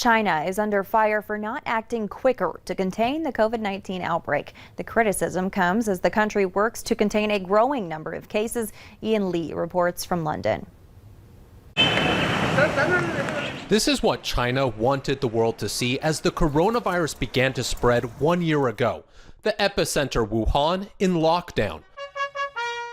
China is under fire for not acting quicker to contain the COVID-19 outbreak. The criticism comes as the country works to contain a growing number of cases. Ian Lee reports from London. This is what China wanted the world to see as the coronavirus began to spread 1 year ago. The epicenter, Wuhan, in lockdown.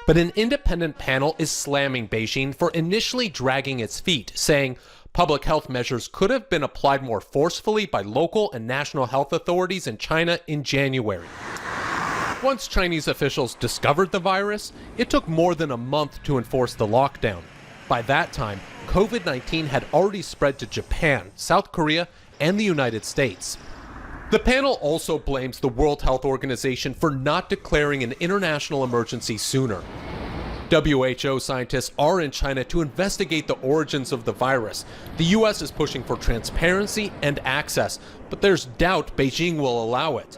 But an independent panel is slamming Beijing for initially dragging its feet, saying public health measures could have been applied more forcefully by local and national health authorities in China in January. Once Chinese officials discovered the virus, it took more than a month to enforce the lockdown. By that time, COVID-19 had already spread to Japan, South Korea, and the United States. The panel also blames the World Health Organization for not declaring an international emergency sooner. WHO scientists are in China to investigate the origins of the virus. The U.S. is pushing for transparency and access, but there's doubt Beijing will allow it.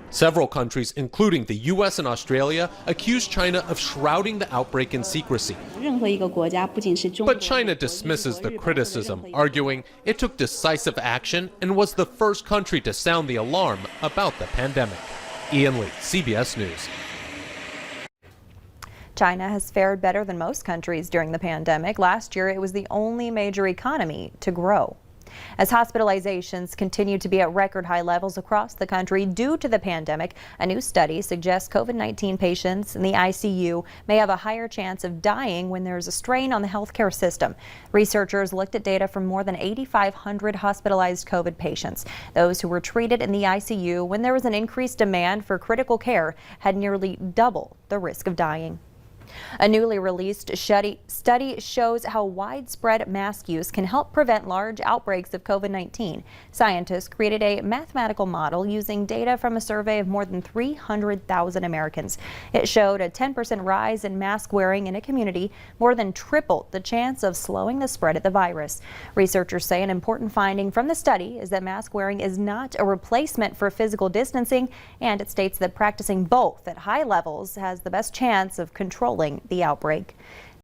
Several countries, including the U.S. and Australia, accuse China of shrouding the outbreak in secrecy. But China dismisses the criticism, arguing it took decisive action and was the first country to sound the alarm about the pandemic. Ian Lee, CBS News. China has fared better than most countries during the pandemic. Last year, it was the only major economy to grow. As hospitalizations continue to be at record high levels across the country due to the pandemic, a new study suggests COVID-19 patients in the ICU may have a higher chance of dying when there's a strain on the healthcare system. Researchers looked at data from more than 8,500 hospitalized COVID patients. Those who were treated in the ICU when there was an increased demand for critical care had nearly double the risk of dying. A newly released study shows how widespread mask use can help prevent large outbreaks of COVID-19. Scientists created a mathematical model using data from a survey of more than 300,000 Americans. It showed a 10% rise in mask wearing in a community, more than tripled the chance of slowing the spread of the virus. Researchers say an important finding from the study is that mask wearing is not a replacement for physical distancing, and it states that practicing both at high levels has the best chance of controlling the outbreak.